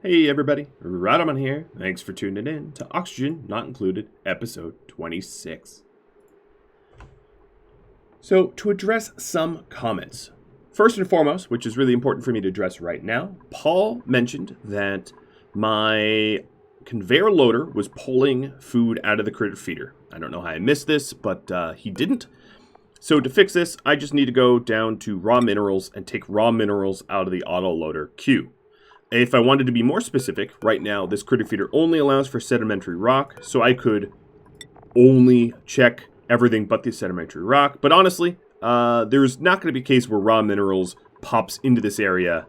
Hey everybody, Radaman here. Thanks for tuning in to Oxygen Not Included, episode 26. So, to address some comments. First and foremost, which is really important for me to address right now, Paul mentioned that my conveyor loader was pulling food out of the critter feeder. I don't know how I missed this, but he didn't. So to fix this, I just need to go down to raw minerals and take raw minerals out of the autoloader queue. If I wanted to be more specific, right now this critter feeder only allows for sedimentary rock, so I could only check everything but the sedimentary rock. But honestly, there's not going to be a case where raw minerals pops into this area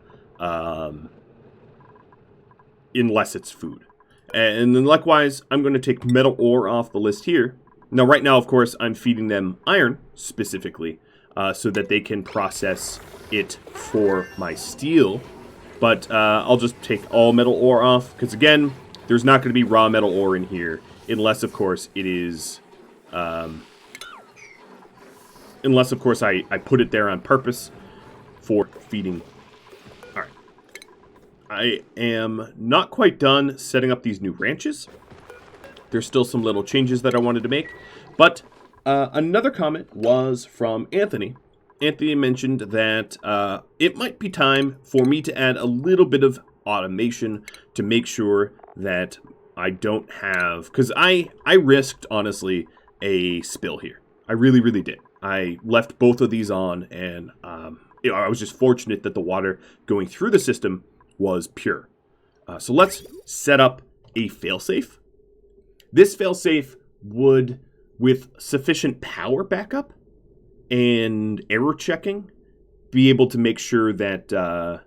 unless it's food. And then likewise, I'm going to take metal ore off the list here. Now right now, of course, I'm feeding them iron specifically so that they can process it for my steel. But I'll just take all metal ore off, because again, there's not going to be raw metal ore in here, unless of course it is, unless of course I put it there on purpose for feeding. Alright. I am not quite done setting up these new ranches. There's still some little changes that I wanted to make, but another comment was from Anthony. Anthony mentioned that it might be time for me to add a little bit of automation to make sure that I don't have... Because I risked, honestly, a spill here. I really, really did. I left both of these on, and I was just fortunate that the water going through the system was pure. So let's set up a failsafe. This failsafe would, with sufficient power backup and error checking, be able to make sure that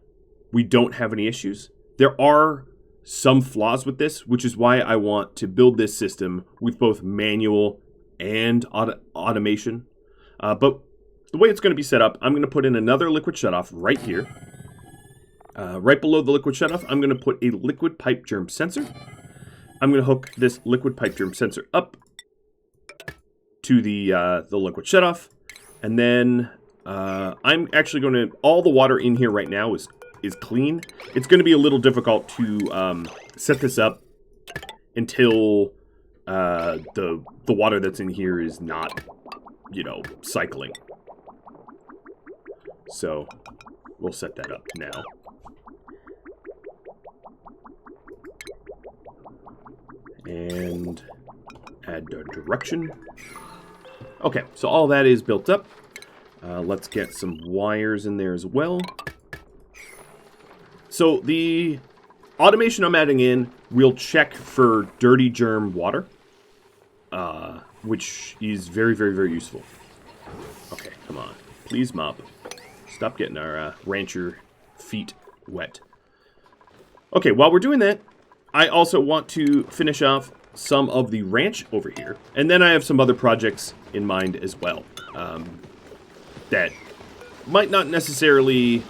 we don't have any issues. There are some flaws with this, which is why I want to build this system with both manual and automation. But the way it's going to be set up, I'm going to put in another liquid shutoff right here. Right below the liquid shutoff, I'm going to put a liquid pipe germ sensor. I'm going to hook this liquid pipe germ sensor up to the liquid shutoff. And then I'm actually going to... All the water in here right now is clean. It's going to be a little difficult to set this up until the water that's in here is not, cycling. So we'll set that up now. And add the direction. Okay, so all that is built up. Let's get some wires in there as well. So the automation I'm adding in will check for dirty germ water, which is very, very, very useful. Okay, come on. Please, mop. Stop getting our rancher feet wet. Okay, while we're doing that, I also want to finish off some of the ranch over here. And then I have some other projects in mind as well that might not necessarily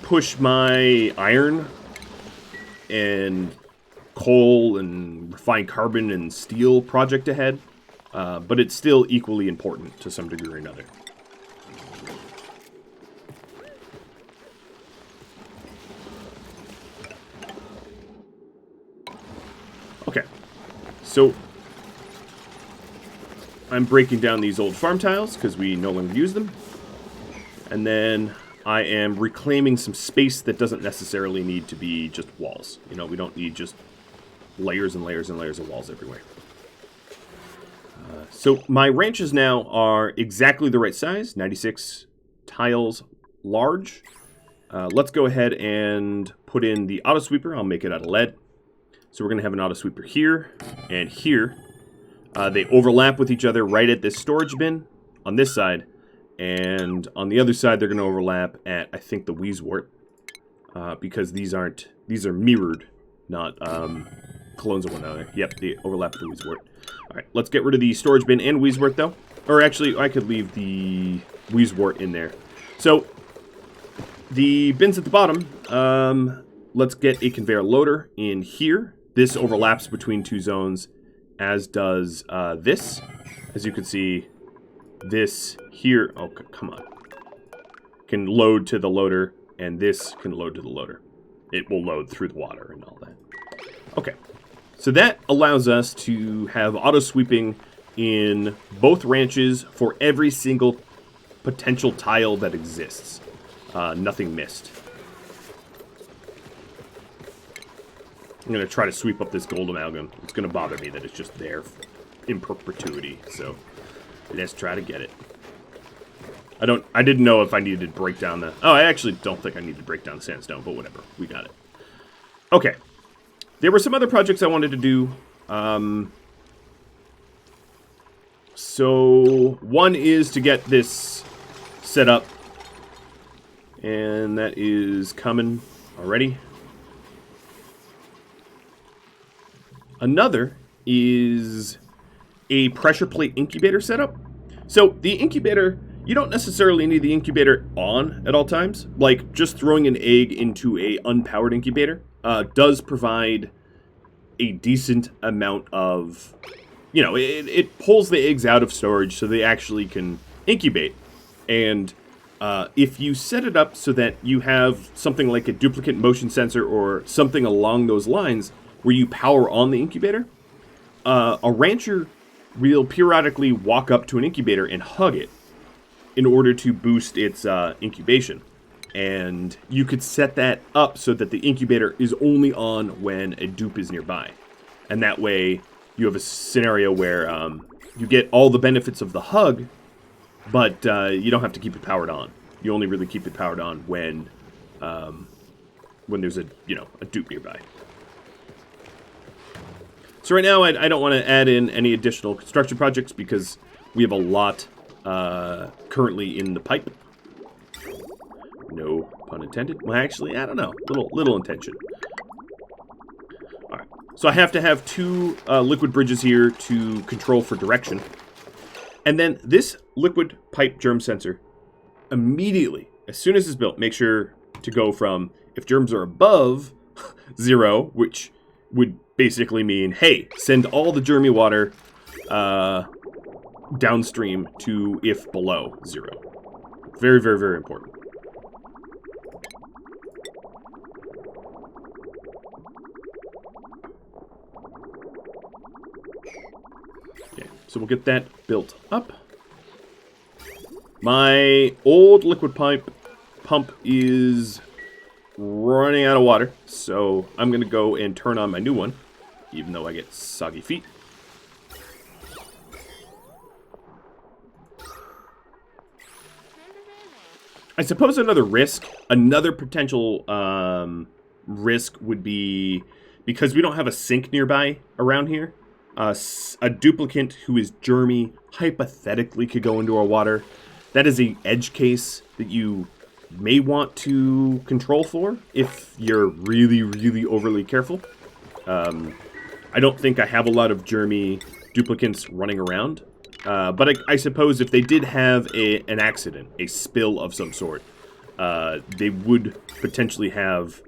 push my iron and coal and refined carbon and steel project ahead, but it's still equally important to some degree or another. Okay, so I'm breaking down these old farm tiles because we no longer use them. And then I am reclaiming some space that doesn't necessarily need to be just walls. We don't need just layers and layers and layers of walls everywhere. So my ranches now are exactly the right size, 96 tiles large. Let's go ahead and put in the auto sweeper. I'll make it out of lead. So we're going to have an auto sweeper here and here. They overlap with each other right at this storage bin on this side. And on the other side, they're going to overlap at, I think, the Weezewort. Because these are mirrored, not clones of one another. Yep, they overlap with the Weezewort. Alright, let's get rid of the storage bin and Weezewort, though. Or actually, I could leave the Weezewort in there. So, the bins at the bottom, let's get a conveyor loader in here. This overlaps between two zones, as does this. As you can see, this here, come on, can load to the loader, and this can load to the loader. it will load through the water and all that. Okay. So that allows us to have auto-sweeping in both ranches for every single potential tile that exists. Nothing missed. I'm going to try to sweep up this gold amalgam. It's going to bother me that it's just there in perpetuity. So let's try to get it. I didn't know if I needed to break down the... Oh, I actually don't think I need to break down the sandstone, but whatever. We got it. Okay. There were some other projects I wanted to do. So one is to get this set up. And that is coming already. Another is a pressure plate incubator setup. So the incubator, you don't necessarily need the incubator on at all times. Like just throwing an egg into a unpowered incubator does provide a decent amount of, you know, it pulls the eggs out of storage so they actually can incubate. And if you set it up so that you have something like a duplicate motion sensor or something along those lines where you power on the incubator, a rancher will periodically walk up to an incubator and hug it in order to boost its incubation. And you could set that up so that the incubator is only on when a dupe is nearby. And that way you have a scenario where you get all the benefits of the hug, but you don't have to keep it powered on. You only really keep it powered on when there's a dupe nearby. So right now I don't want to add in any additional construction projects because we have a lot currently in the pipe. No pun intended. Well, actually, I don't know. Little intention. All right. So I have to have two liquid bridges here to control for direction. And then this liquid pipe germ sensor, immediately, as soon as it's built, make sure to go from, if germs are above 0, which would basically mean, hey, send all the germy water downstream to if below 0. Very, very, very important. Okay, so we'll get that built up. My old liquid pump is running out of water, so I'm going to go and turn on my new one, even though I get soggy feet. I suppose another potential risk would be, because we don't have a sink nearby around here, a duplicant who is germy hypothetically could go into our water. That is an edge case that you may want to control for if you're really, really overly careful. I don't think I have a lot of germy duplicants running around. But I suppose if they did have an accident, a spill of some sort, they would potentially have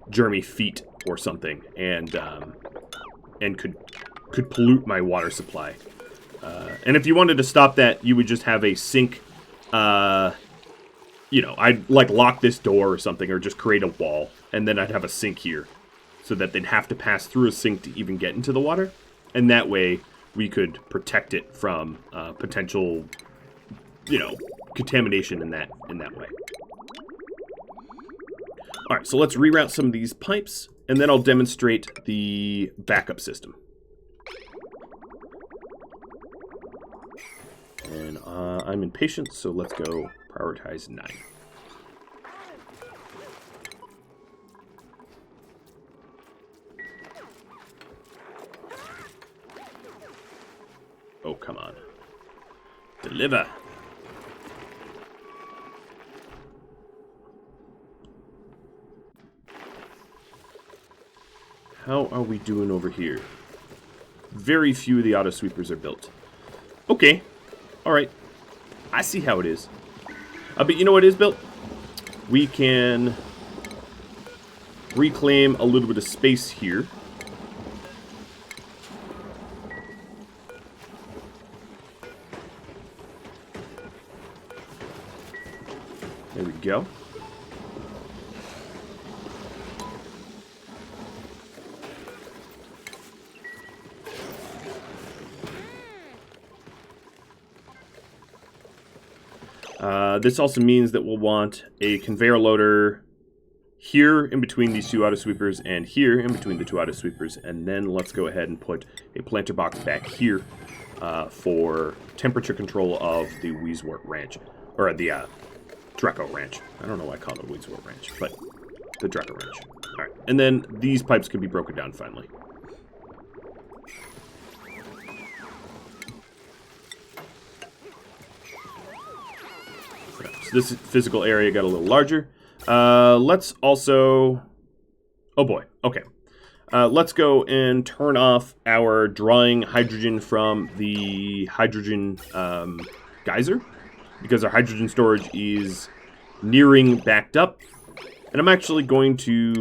germy feet or something, and could pollute my water supply. And if you wanted to stop that, you would just have a sink. I'd like lock this door or something, or just create a wall, and then I'd have a sink here, so that they'd have to pass through a sink to even get into the water, and that way we could protect it from potential, contamination in that way. All right, so let's reroute some of these pipes, and then I'll demonstrate the backup system. And I'm impatient, so let's go prioritize 9. Oh, come on. Deliver. How are we doing over here? Very few of the auto sweepers are built. Okay. Alright. I see how it is. But you know what is built? We can reclaim a little bit of space here. There we go. This also means that we'll want a conveyor loader here in between these two auto sweepers and here in between the two auto sweepers. And then let's go ahead and put a planter box back here for temperature control of the Weeswort Ranch. Or the Draco Ranch. I don't know why I call it Weeswort Ranch, but the Draco Ranch. Alright, and then these pipes can be broken down finally. So this physical area got a little larger. Let's also... Oh boy, okay. Let's go and turn off our drawing hydrogen from the hydrogen geyser, because our hydrogen storage is nearing backed up. And I'm actually going to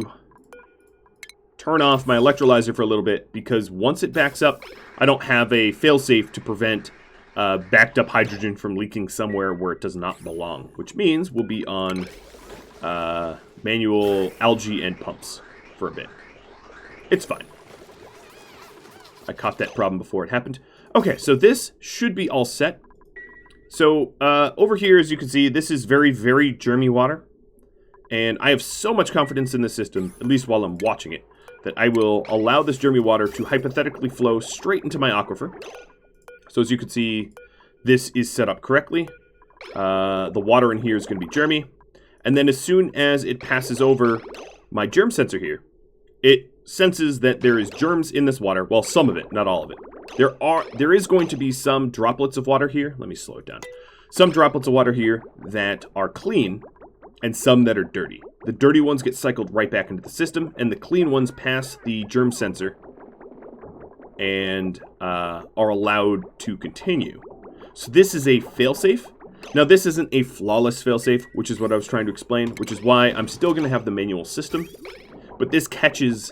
turn off my electrolyzer for a little bit, because once it backs up, I don't have a failsafe to prevent backed up hydrogen from leaking somewhere where it does not belong, which means we'll be on manual algae and pumps for a bit. It's fine. I caught that problem before it happened. Okay, so this should be all set. So over here, as you can see, this is very, very germy water. And I have so much confidence in the system, at least while I'm watching it, that I will allow this germy water to hypothetically flow straight into my aquifer. So as you can see, this is set up correctly. The water in here is going to be germy. And then as soon as it passes over my germ sensor here, it senses that there is germs in this water. Well, some of it, not all of it. There is going to be some droplets of water here. Let me slow it down. Some droplets of water here that are clean, and some that are dirty. The dirty ones get cycled right back into the system, and the clean ones pass the germ sensor and are allowed to continue. So this is a failsafe. Now this isn't a flawless failsafe, which is what I was trying to explain, which is why I'm still going to have the manual system. But this catches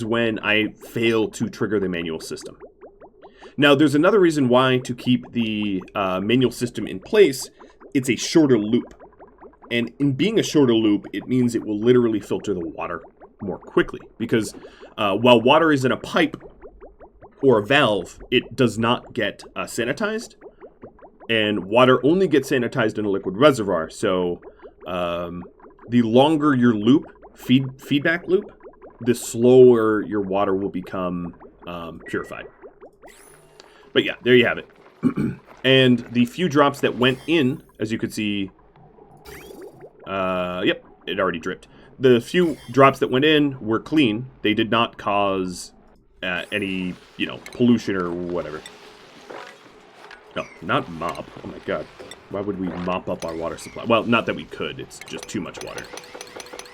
when I fail to trigger the manual system. Now there's another reason why to keep the manual system in place. It's a shorter loop. And in being a shorter loop, it means it will literally filter the water more quickly. Because while water is in a pipe or a valve, it does not get sanitized. And water only gets sanitized in a liquid reservoir. So the longer your loop, feedback loop, the slower your water will become purified. But yeah, there you have it. And the few drops that went in, as you could see, yep, it already dripped. The few drops that went in were clean. They did not cause any, pollution or whatever. No, not mop. Oh my god. Why would we mop up our water supply? Well, not that we could. It's just too much water,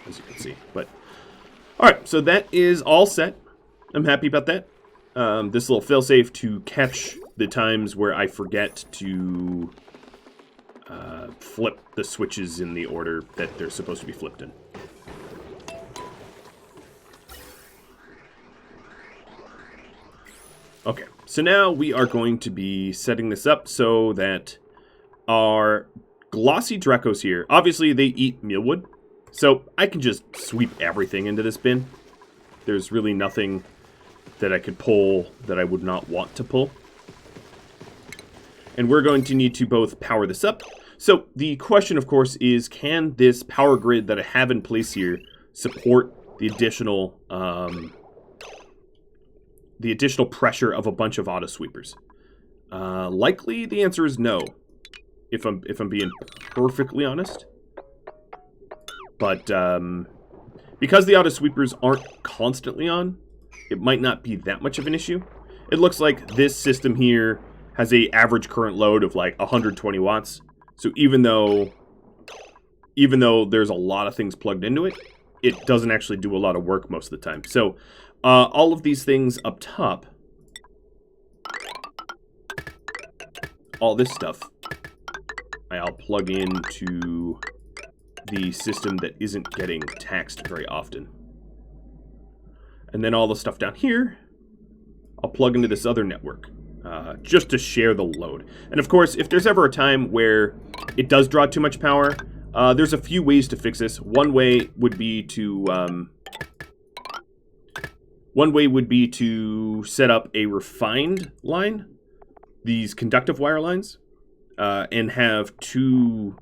as you can see. But alright, so that is all set. I'm happy about that. This little failsafe to catch the times where I forget to flip the switches in the order that they're supposed to be flipped in. Okay, so now we are going to be setting this up so that our glossy Dracos here, obviously they eat mealwood, so I can just sweep everything into this bin. There's really nothing that I could pull that I would not want to pull. And we're going to need to both power this up. So the question, of course, is can this power grid that I have in place here support the additional pressure of a bunch of auto sweepers? Likely the answer is no, if I'm being perfectly honest. But because the auto sweepers aren't constantly on, it might not be that much of an issue. It looks like this system here has a average current load of like 120 watts. So even though there's a lot of things plugged into it, it doesn't actually do a lot of work most of the time. So all of these things up top, all this stuff, I'll plug into the system that isn't getting taxed very often. And then all the stuff down here, I'll plug into this other network, just to share the load. And of course, if there's ever a time where it does draw too much power, there's a few ways to fix this. One way would be to set up a refined line, these conductive wire lines. and have 2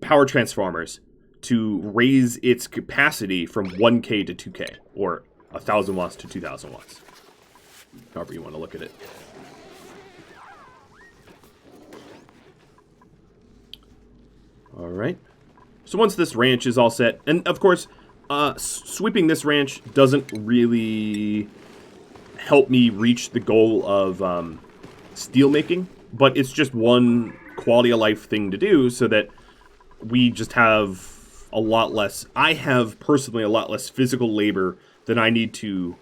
power transformers to raise its capacity from 1K to 2K, or 1,000 watts to 2,000 watts. However you want to look at it. Alright. So once this ranch is all set, and of course, sweeping this ranch doesn't really help me reach the goal of steel making, but it's just one quality of life thing to do so that we just have a lot less, I have personally a lot less physical labor than I need to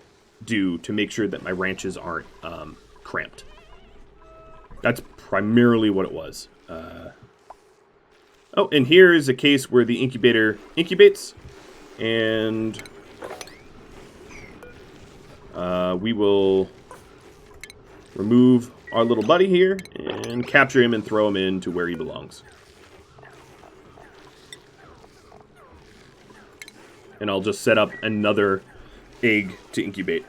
do to make sure that my ranches aren't cramped. That's primarily what it was. Oh, and here is a case where the incubator incubates, and we will remove our little buddy here and capture him and throw him into where he belongs. And I'll just set up another egg to incubate.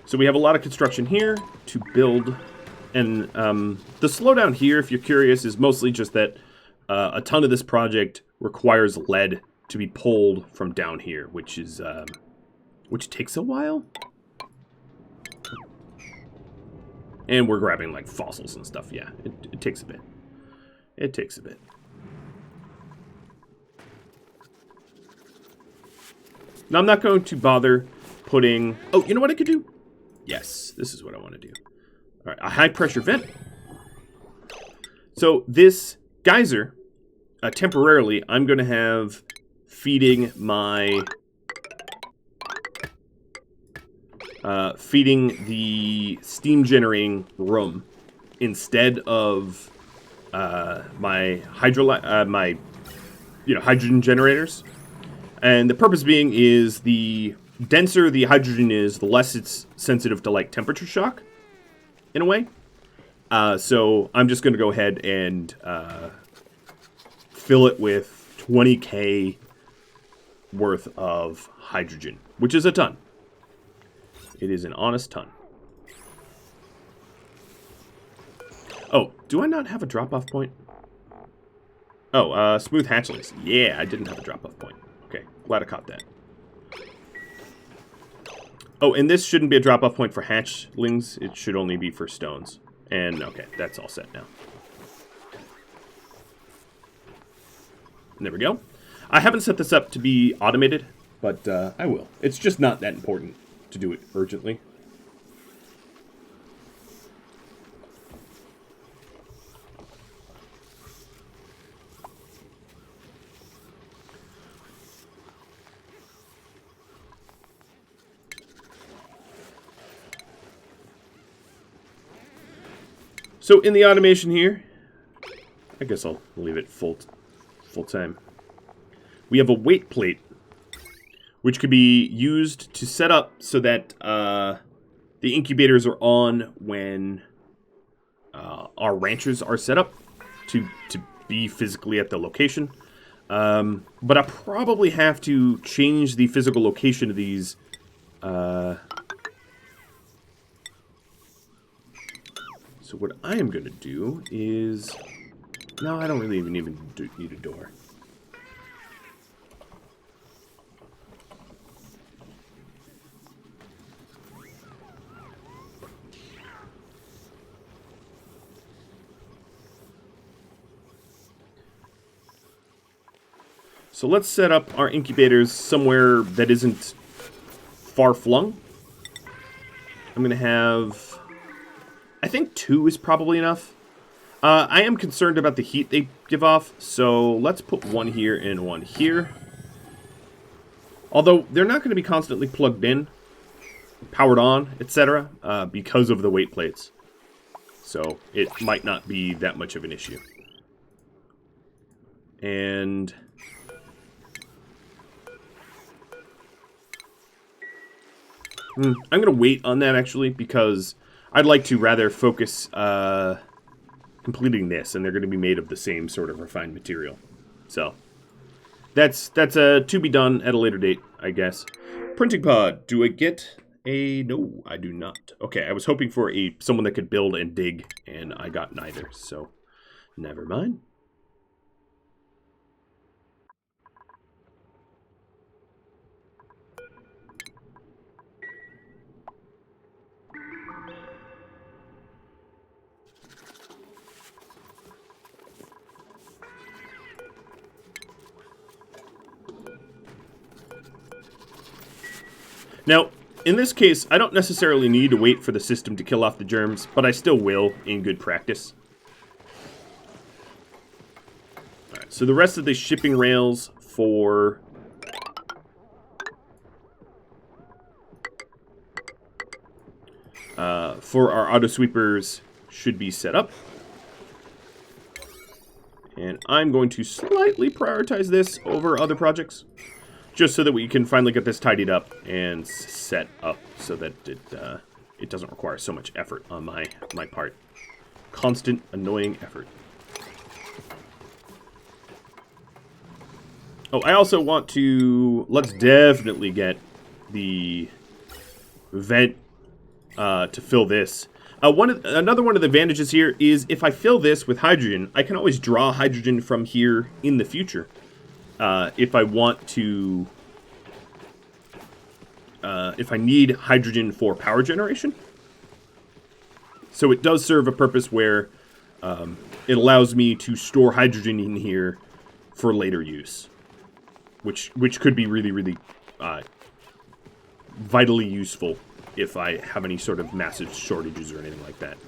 So we have a lot of construction here to build, and the slowdown here, if you're curious, is mostly just that a ton of this project requires lead to be pulled from down here, which is which takes a while. And we're grabbing like fossils and stuff. Yeah, it takes a bit. It takes a bit. Now I'm not going to bother putting. Oh, you know what I could do? Yes, this is what I want to do. All right, a high pressure vent. So this geyser, temporarily, I'm going to have feeding my feeding the steam generating room instead of my hydrogen generators. And the purpose being is the denser the hydrogen is, the less it's sensitive to like temperature shock, in a way. So I'm just going to go ahead and fill it with 20K worth of hydrogen, which is a ton. It is an honest ton. Oh, do I not have a drop-off point? Oh, smooth hatchlings. Yeah, I didn't have a drop-off point. Okay, glad I caught that. Oh, and this shouldn't be a drop-off point for hatchlings. It should only be for stones. And, okay, that's all set now. And there we go. I haven't set this up to be automated, but I will. It's just not that important to do it urgently. So in the automation here, I guess I'll leave it full time. We have a weight plate, which could be used to set up so that the incubators are on when our ranchers are set up to be physically at the location. But I probably have to change the physical location of these. So what I am going to do is... No, I don't really even need a door. So let's set up our incubators somewhere that isn't far-flung. I'm going to have... I think 2 is probably enough. I am concerned about the heat they give off, so let's put 1 here and 1 here. Although, they're not going to be constantly plugged in, powered on, etc., because of the weight plates. So, it might not be that much of an issue. And... I'm going to wait on that, actually, because I'd like to rather focus completing this, and they're going to be made of the same sort of refined material. So that's to be done at a later date, I guess. Printing pod. Do I get a... No, I do not. Okay, I was hoping for someone that could build and dig, and I got neither, so never mind. Now, in this case, I don't necessarily need to wait for the system to kill off the germs, but I still will in good practice. Alright, so the rest of the shipping rails for... for our auto sweepers should be set up. And I'm going to slightly prioritize this over other projects, just so that we can finally get this tidied up and set up so that it doesn't require so much effort on my part. Constant, annoying effort. Oh, I also want to... Let's definitely get the vent to fill this. Another one of the advantages here is if I fill this with hydrogen, I can always draw hydrogen from here in the future. If I want to... if I need hydrogen for power generation. So it does serve a purpose where it allows me to store hydrogen in here for later use. Which could be really, really vitally useful if I have any sort of massive shortages or anything like that.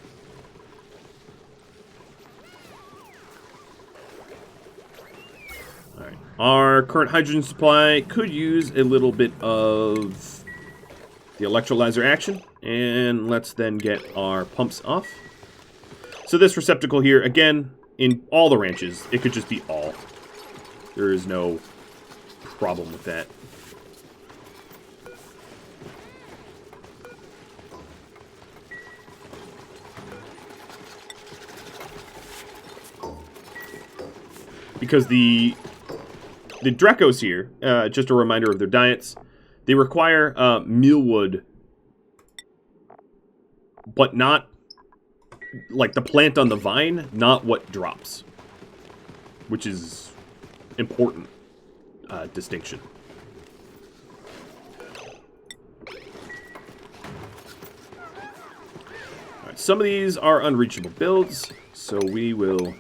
Alright, our current hydrogen supply could use a little bit of the electrolyzer action, and let's then get our pumps off. So this receptacle here, again, in all the ranches, it could just be all. There is no problem with that. Because the Drecos here, just a reminder of their diets, they require mealwood, but not like the plant on the vine, not what drops, which is important distinction. All right, some of these are unreachable builds, so we will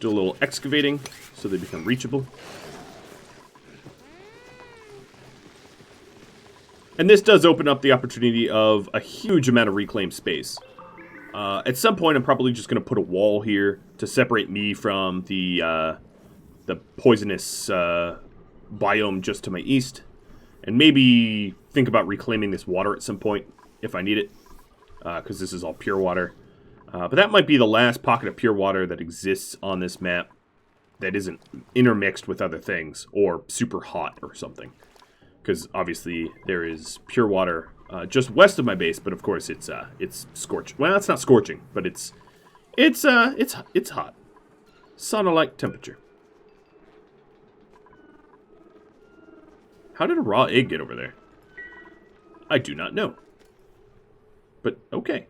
do a little excavating so they become reachable. And this does open up the opportunity of a huge amount of reclaimed space. At some point, I'm probably just going to put a wall here to separate me from the poisonous biome just to my east. And maybe think about reclaiming this water at some point if I need it, because this is all pure water. But that might be the last pocket of pure water that exists on this map that isn't intermixed with other things or super hot or something. Because obviously there is pure water just west of my base, but of course it's scorching. Well, it's not scorching, but it's hot. Sauna-like temperature. How did a raw egg get over there? I do not know. But okay.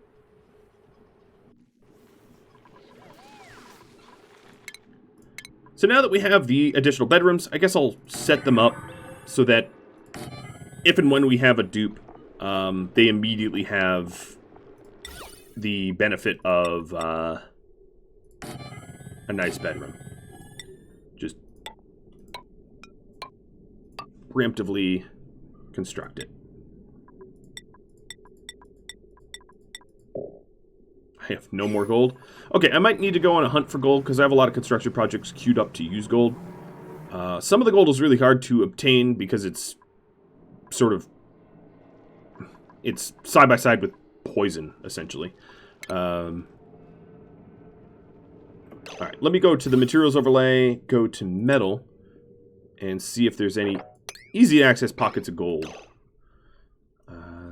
So now that we have the additional bedrooms, I guess I'll set them up so that if and when we have a dupe, they immediately have the benefit of a nice bedroom. Just preemptively construct it. I have no more gold. Okay, I might need to go on a hunt for gold because I have a lot of construction projects queued up to use gold. Some of the gold is really hard to obtain because it's sort of... it's side by side with poison, essentially. Alright, let me go to the materials overlay, go to metal, and see if there's any easy access pockets of gold.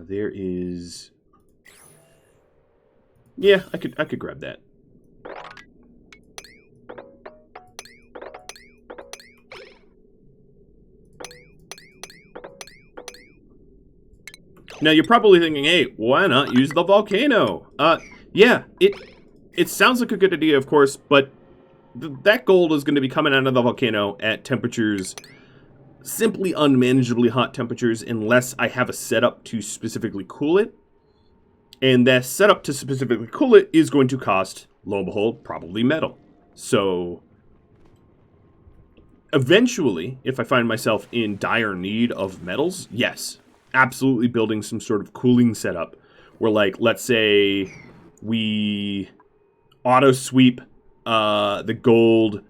There is... yeah, I could grab that. Now, you're probably thinking, hey, why not use the volcano? Yeah, it sounds like a good idea, of course, but that gold is going to be coming out of the volcano at temperatures, simply unmanageably hot temperatures, unless I have a setup to specifically cool it. And that setup to specifically cool it is going to cost, lo and behold, probably metal. So, eventually, if I find myself in dire need of metals, yes, absolutely building some sort of cooling setup where, like, let's say we auto sweep the gold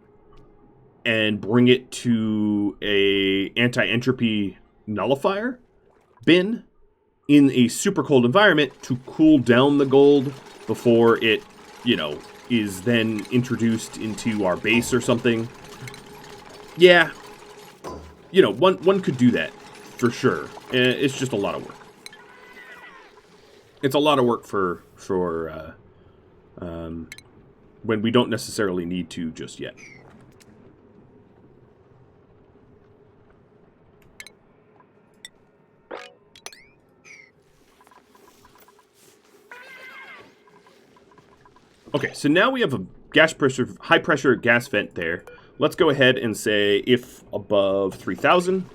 and bring it to a anti-entropy nullifier bin in a super cold environment to cool down the gold before it, you know, is then introduced into our base or something. Yeah, you know, one could do that for sure. It's just a lot of work. It's a lot of work for when we don't necessarily need to just yet. Okay, so now we have a high pressure gas vent there. Let's go ahead and say if above 3,000,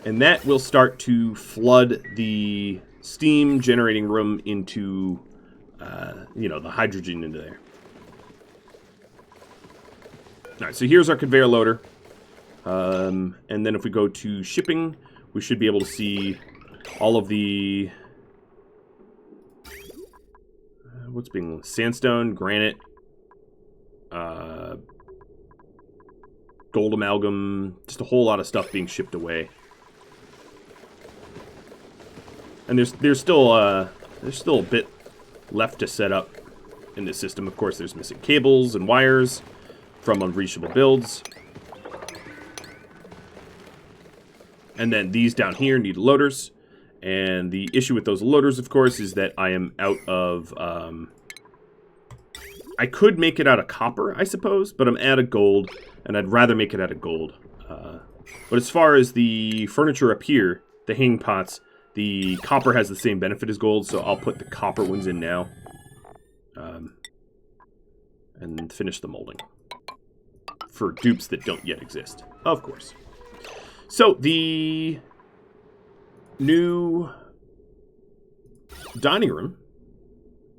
and that will start to flood the steam generating room into, you know, the hydrogen into there. All right, so here's our conveyor loader. And then if we go to shipping, we should be able to see all of the... what's being... sandstone, granite, gold amalgam, just a whole lot of stuff being shipped away. And there's still a bit left to set up in this system. Of course, there's missing cables and wires from unreachable builds. And then these down here need loaders. And the issue with those loaders, of course, is that I am out of... I could make it out of copper, I suppose, but I'm out of gold, and I'd rather make it out of gold. But as far as the furniture up here, the hanging pots, the copper has the same benefit as gold, so I'll put the copper ones in now. And finish the molding. For dupes that don't yet exist, of course. So, the new dining room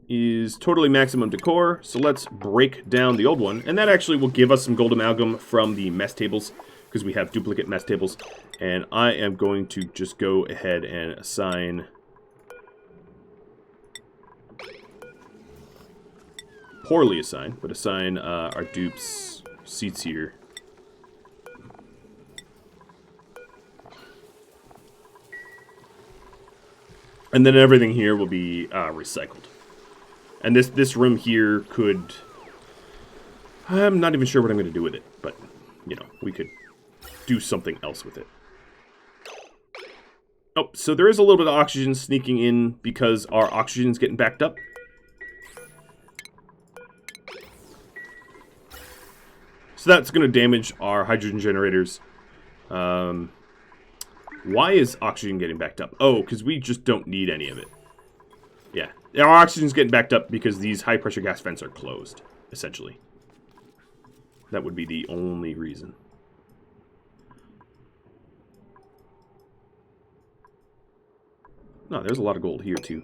is totally maximum decor, so let's break down the old one, and that actually will give us some gold amalgam from the mess tables, because we have duplicate mess tables, and I am going to just go ahead and assign poorly assign, but assign our dupes seats here. And then everything here will be recycled. And this room here could... I'm not even sure what I'm going to do with it, but, you know, we could do something else with it. Oh, so there is a little bit of oxygen sneaking in because our oxygen's getting backed up. So that's going to damage our hydrogen generators. Why is oxygen getting backed up? Oh, because we just don't need any of it. Yeah. Our oxygen's getting backed up because these high-pressure gas vents are closed, essentially. That would be the only reason. No, there's a lot of gold here, too.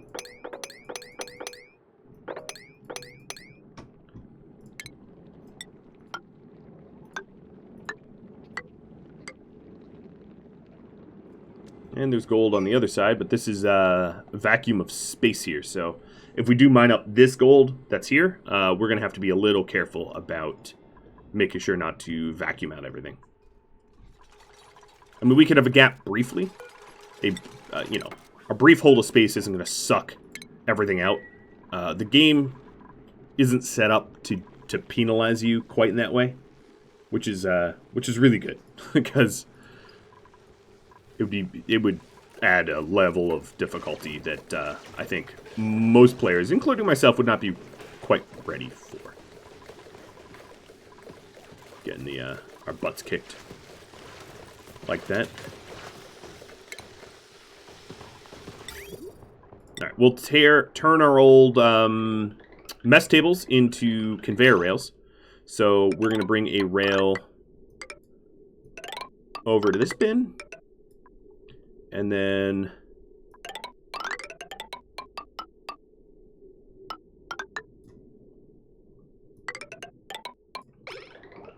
And there's gold on the other side, but this is a vacuum of space here. So if we do mine up this gold that's here, we're going to have to be a little careful about making sure not to vacuum out everything. I mean, we could have a gap briefly. You know, a brief hole of space isn't going to suck everything out. The game isn't set up to penalize you quite in that way, which is really good because it would add a level of difficulty that I think most players, including myself, would not be quite ready for. Getting our butts kicked like that. All right, we'll turn our old mess tables into conveyor rails. So we're going to bring a rail over to this bin. And then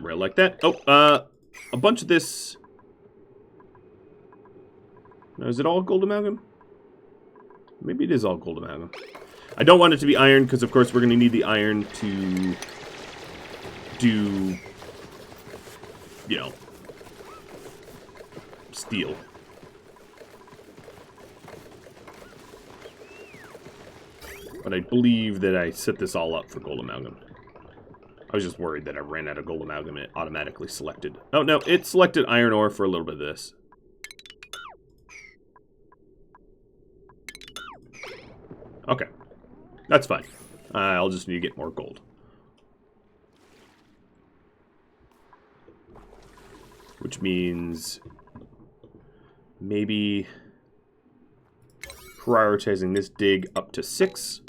rail like that. Oh, a bunch of this. Now, is it all gold amalgam? Maybe it is all gold amalgam. I don't want it to be iron because, of course, we're going to need the iron to do, you know, steel. But I believe that I set this all up for gold amalgam. I was just worried that I ran out of gold amalgam and it automatically selected. Oh, no, it selected iron ore for a little bit of this. Okay. That's fine. I'll just need to get more gold. Which means maybe prioritizing this dig up to 6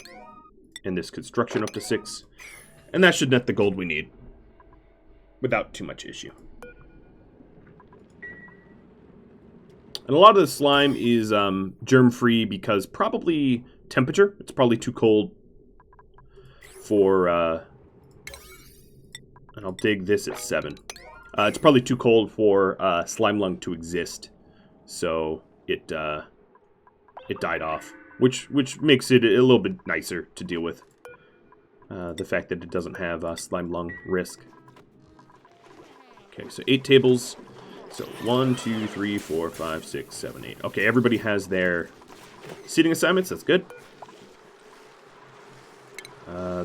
and this construction up to 6. And that should net the gold we need without too much issue. And a lot of the slime is germ-free because probably temperature. It's probably too cold for, and I'll dig this at 7. It's probably too cold for slime lung to exist, so it died off, which makes it a little bit nicer to deal with. The fact that it doesn't have slime lung risk. Okay, so 8 tables. So 1, 2, 3, 4, 5, 6, 7, 8. Okay, everybody has their seating assignments. That's good.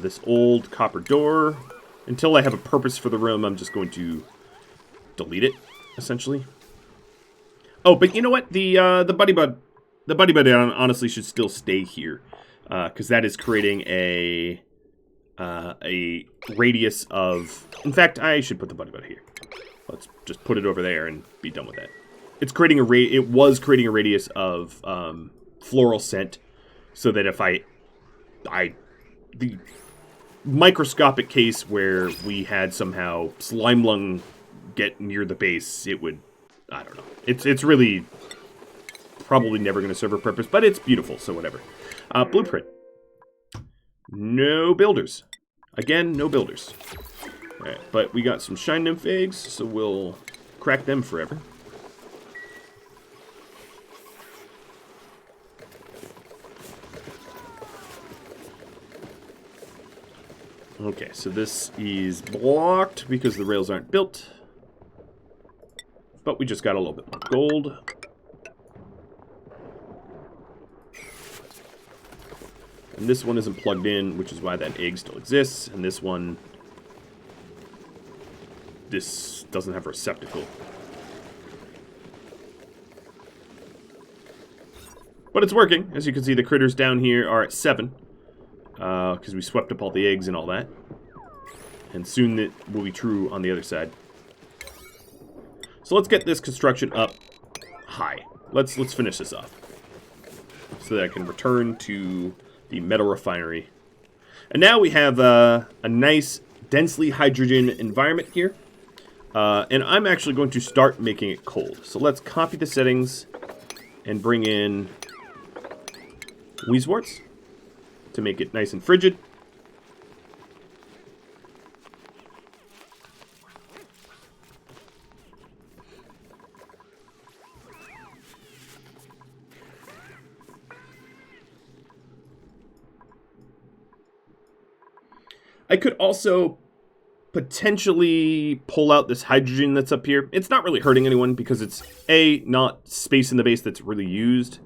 This old copper door. Until I have a purpose for the room, I'm just going to delete it, essentially. Oh, but you know what? The buddy bud honestly should still stay here, because that is creating a radius of. In fact, I should put the buddy bud here. Let's just put it over there and be done with that. It's creating a it was creating a radius of floral scent, so that if the microscopic case where we had somehow slime lung get near the base, it would, I don't know. It's really probably never going to serve a purpose, but it's beautiful, so whatever. Blueprint. No builders. Again, no builders. Alright, but we got some shine nymph eggs, so we'll crack them forever. Okay, so this is blocked because the rails aren't built. But we just got a little bit more gold. And this one isn't plugged in, which is why that egg still exists. And this one, this doesn't have a receptacle. But it's working. As you can see, the critters down here are at 7. Because we swept up all the eggs and all that. And soon it will be true on the other side. So let's get this construction up high. Let's finish this off. So that I can return to the metal refinery. And now we have a nice, densely hydrogen environment here. And I'm actually going to start making it cold. So let's copy the settings and bring in Weezeworts to make it nice and frigid. I could also potentially pull out this hydrogen that's up here. It's not really hurting anyone because it's, A, not space in the base that's really used.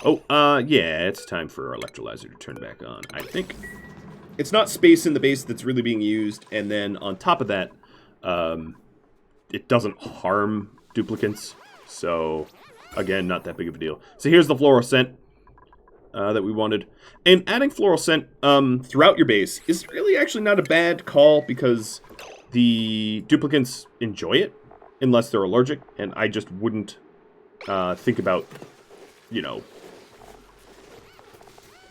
Oh, yeah, it's time for our electrolyzer to turn back on, I think. It's not space in the base that's really being used, and then on top of that, it doesn't harm duplicants. So, again, not that big of a deal. So here's the fluorescent that we wanted. And adding fluorescent throughout your base is really actually not a bad call because the duplicants enjoy it, unless they're allergic, and I just wouldn't think about, you know,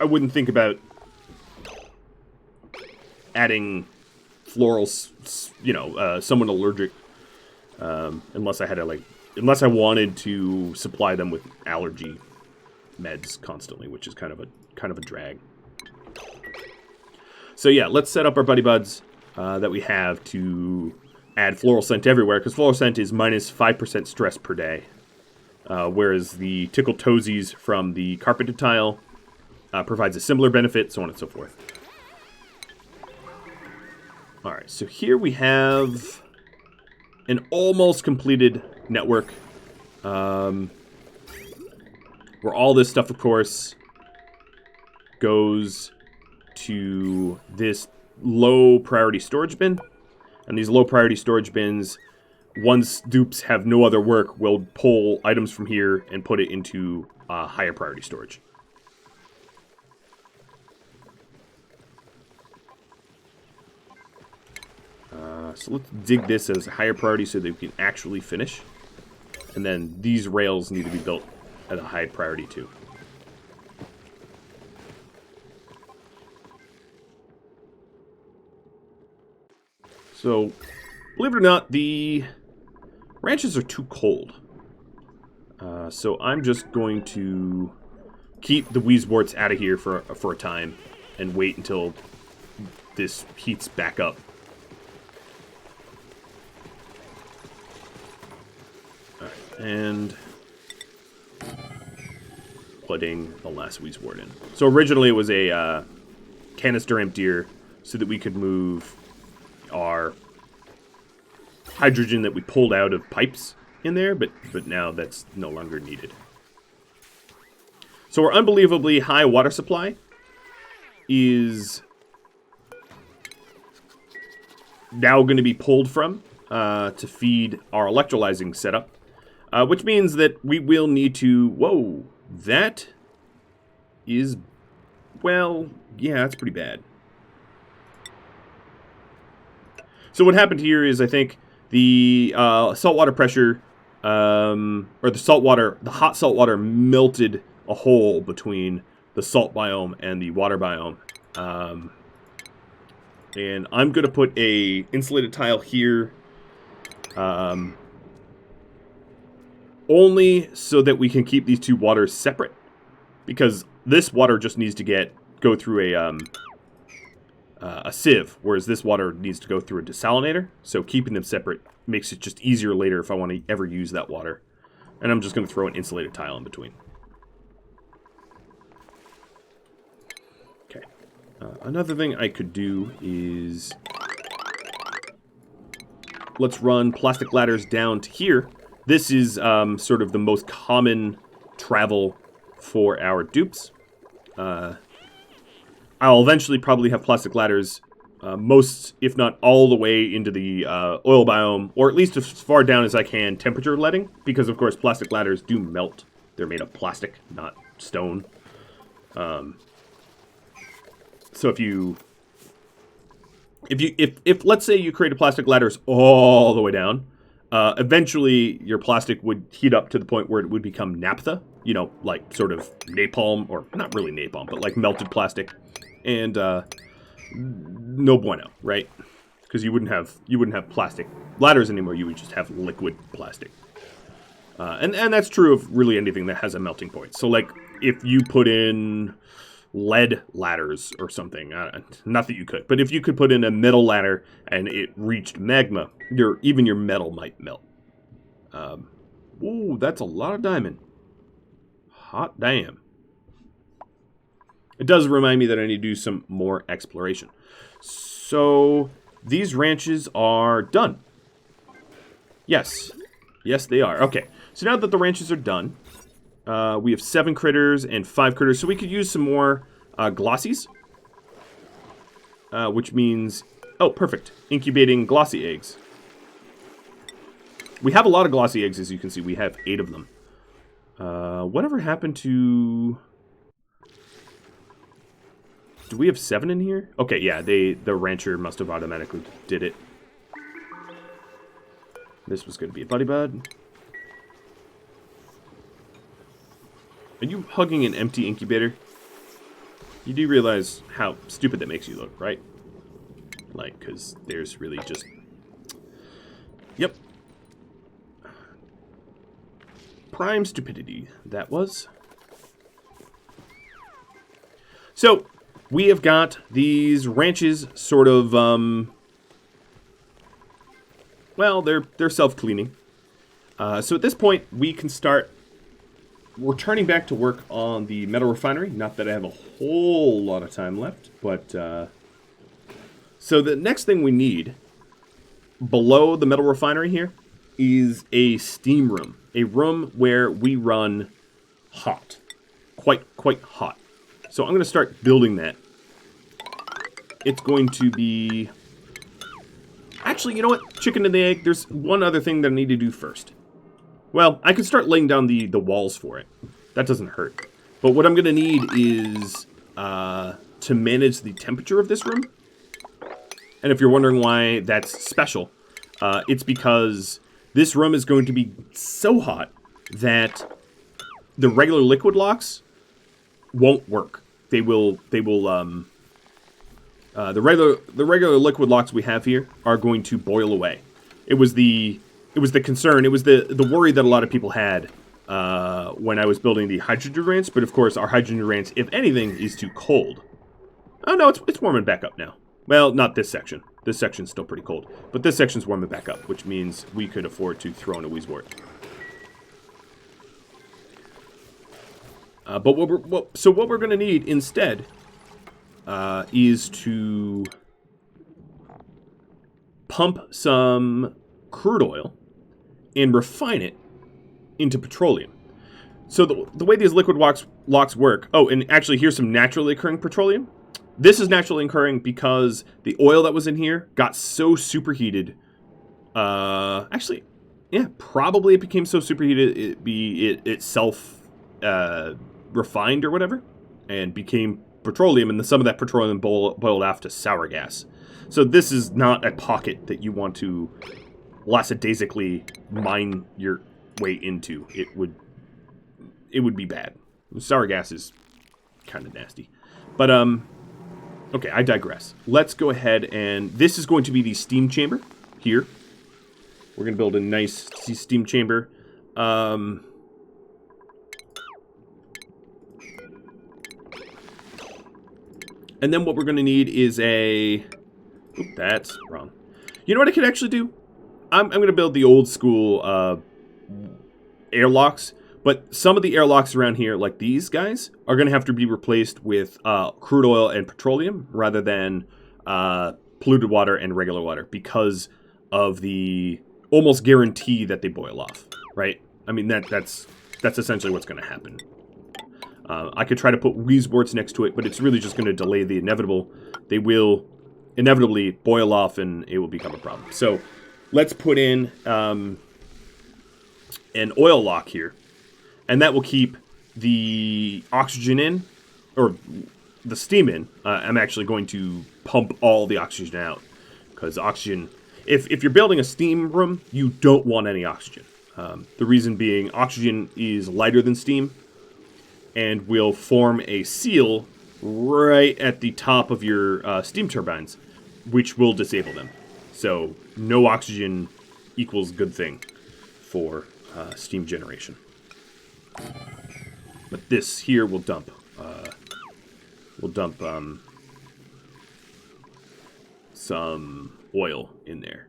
I wouldn't think about adding florals, you know, someone allergic, unless I had to unless I wanted to supply them with allergy meds constantly, which is kind of a drag. So yeah, let's set up our buddy buds that we have to add floral scent everywhere, because floral scent is minus 5% stress per day, whereas the tickle toesies from the carpeted tile provides a similar benefit, so on and so forth. Alright, so here we have an almost completed network, where all this stuff, of course, goes to this low priority storage bin. And these low priority storage bins, once dupes have no other work, will pull items from here and put it into higher priority storage. So let's dig this as a higher priority so that we can actually finish. And then these rails need to be built at a high priority too. So, believe it or not, the ranches are too cold. So I'm just going to keep the Weezeworts out of here for a time and wait until this heats back up. And putting the last Weezewort in. So originally it was a canister emptier so that we could move our hydrogen that we pulled out of pipes in there, but now that's no longer needed. So our unbelievably high water supply is now going to be pulled from to feed our electrolyzing setup. Which means that we will need to... Whoa, that is... Well, yeah, that's pretty bad. So what happened here is, I think, the saltwater pressure, or the hot salt water melted a hole between the salt biome and the water biome. And I'm going to put a insulated tile here, only so that we can keep these two waters separate, because this water just needs to go through a sieve, whereas this water needs to go through a desalinator. So keeping them separate makes it just easier later if I want to ever use that water. And I'm just going to throw an insulated tile in between. Okay. Another thing I could do is let's run plastic ladders down to here. This is sort of the most common travel for our dupes. I'll eventually probably have plastic ladders most, if not all the way into the oil biome, or at least as far down as I can temperature letting, because of course plastic ladders do melt. They're made of plastic, not stone. So if let's say you create a plastic ladders all the way down, eventually your plastic would heat up to the point where it would become naphtha, you know, like sort of napalm, or not really napalm, but like melted plastic, and no bueno, right? Because you wouldn't have plastic ladders anymore. You would just have liquid plastic, and that's true of really anything that has a melting point. So like if you put in lead ladders or something, not that you could, but if you could put in a metal ladder and it reached magma, even your metal might melt. Ooh, that's a lot of diamond. Hot damn. It does remind me that I need to do some more exploration. So these ranches are done. Yes, they are. Okay, so now that the ranches are done, we have 7 critters and 5 critters, so we could use some more glossies. Which means... Oh, perfect. Incubating glossy eggs. We have a lot of glossy eggs, as you can see. We have 8 of them. Whatever happened to... Do we have 7 in here? Okay, yeah, the rancher must have automatically did it. This was going to be a buddy bud. Are you hugging an empty incubator? You do realize how stupid that makes you look, right? Like, because there's really just... Yep. Prime stupidity, that was. So, we have got these ranches sort of, well, they're self-cleaning. So at this point, we can start returning back to work on the metal refinery. Not that I have a whole lot of time left, but... So the next thing we need, below the metal refinery here, is a steam room. A room where we run hot. Quite hot. So I'm going to start building that. It's going to be... Actually, you know what? Chicken and the egg. There's one other thing that I need to do first. Well, I could start laying down the walls for it. That doesn't hurt. But what I'm going to need is to manage the temperature of this room. And if you're wondering why that's special, it's because this room is going to be so hot that the regular liquid locks won't work. The regular liquid locks we have here are going to boil away. It was the concern. It was the worry that a lot of people had when I was building the hydrogen ranch. But of course, our hydrogen ranch, if anything, is too cold. Oh no, it's warming back up now. Well, not this section. This section's still pretty cold. But this section's warming back up, which means we could afford to throw in a Weezewort. But what we're going to need instead is to pump some crude oil and refine it into petroleum. So the way these liquid locks work... Oh, and actually, here's some naturally occurring petroleum. This is naturally occurring because the oil that was in here got so superheated. Actually, yeah, probably it became so superheated it itself refined or whatever, and became petroleum, and some of that petroleum boiled off to sour gas. So this is not a pocket that you want to lackadaisically mine your way into. It would be bad. Sour gas is kind of nasty. But, okay, I digress. Let's go ahead and... This is going to be the steam chamber here. We're going to build a nice steam chamber. And then what we're going to need is a... Oop, that's wrong. You know what I could actually do? I'm going to build the old school airlocks. But some of the airlocks around here, like these guys, are going to have to be replaced with crude oil and petroleum rather than polluted water and regular water because of the almost guarantee that they boil off, right? I mean, that's essentially what's going to happen. I could try to put Weezeworts next to it, but it's really just going to delay the inevitable. They will inevitably boil off, and it will become a problem. So let's put in an oil lock here. And that will keep the oxygen in, or the steam in. I'm actually going to pump all the oxygen out. Because oxygen, if you're building a steam room, you don't want any oxygen. The reason being, oxygen is lighter than steam, and will form a seal right at the top of your steam turbines, which will disable them. So, no oxygen equals good thing for steam generation. But this here will dump some oil in there,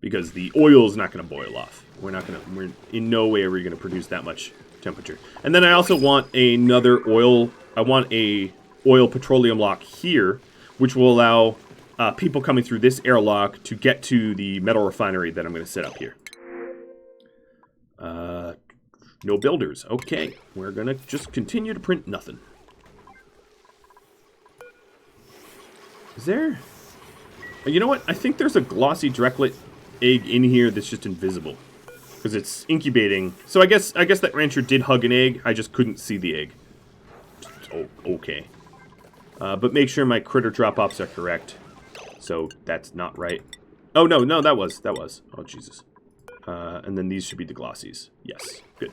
because the oil is not going to boil off. We're in no way are we going to produce that much temperature. And then I also want another oil. I want a oil petroleum lock here, which will allow people coming through this airlock to get to the metal refinery that I'm going to set up here. No builders. Okay, we're going to just continue to print nothing. Is there... You know what? I think there's a glossy Drecklet egg in here that's just invisible. Because it's incubating. So I guess that rancher did hug an egg. I just couldn't see the egg. Oh, okay. But make sure my critter drop-offs are correct. So that's not right. Oh, no, that was. Oh, Jesus. And then these should be the glossies. Yes, good.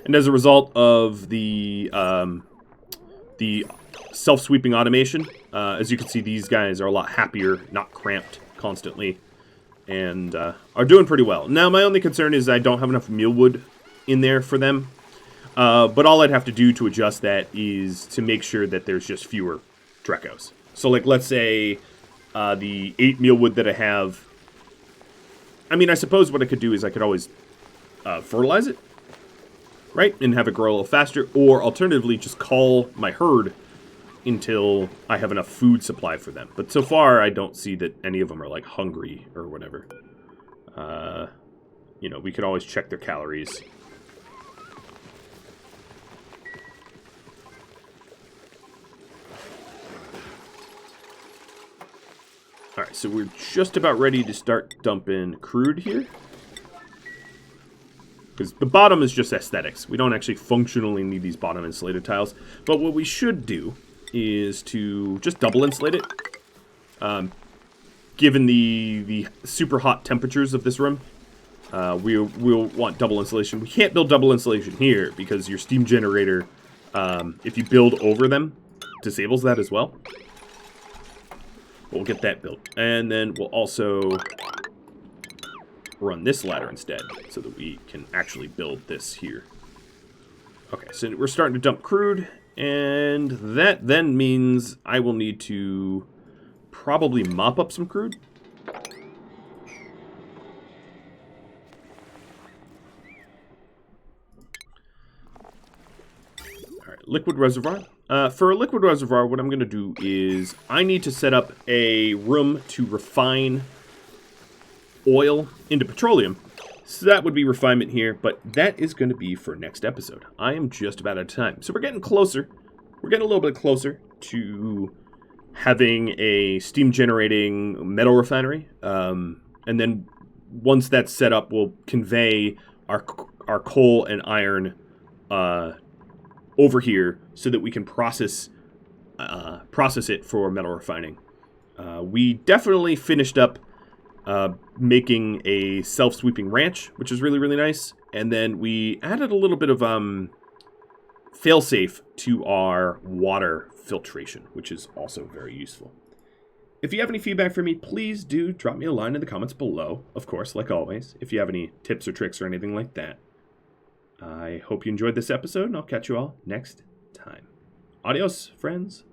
And as a result of the self-sweeping automation, as you can see, these guys are a lot happier, not cramped constantly, and are doing pretty well. Now, my only concern is I don't have enough mealwood in there for them. But all I'd have to do to adjust that is to make sure that there's just fewer Drekos. So, like, let's say the 8 mealwood that I have... I mean, I suppose what I could do is I could always fertilize it, right? And have it grow a little faster. Or, alternatively, just call my herd until I have enough food supply for them. But so far, I don't see that any of them are, like, hungry or whatever. You know, we could always check their calories. Alright, so we're just about ready to start dumping crude here. Because the bottom is just aesthetics. We don't actually functionally need these bottom insulated tiles. But what we should do is to just double insulate it. Given the super hot temperatures of this room, we'll want double insulation. We can't build double insulation here because your steam generator, if you build over them, disables that as well. We'll get that built. And then we'll also run this ladder instead so that we can actually build this here. Okay, so we're starting to dump crude, and that then means I will need to probably mop up some crude. Alright, liquid reservoir. For a liquid reservoir, what I'm going to do is I need to set up a room to refine oil into petroleum. So that would be refinement here, but that is going to be for next episode. I am just about out of time. So we're getting closer. We're getting a little bit closer to having a steam generating metal refinery. And then once that's set up, we'll convey our coal and iron over here so that we can process it for metal refining. We definitely finished up making a self-sweeping ranch, which is really, really nice. And then we added a little bit of fail-safe to our water filtration, which is also very useful. If you have any feedback for me, please do drop me a line in the comments below. Of course, like always, if you have any tips or tricks or anything like that. I hope you enjoyed this episode, and I'll catch you all next time. Adios, friends.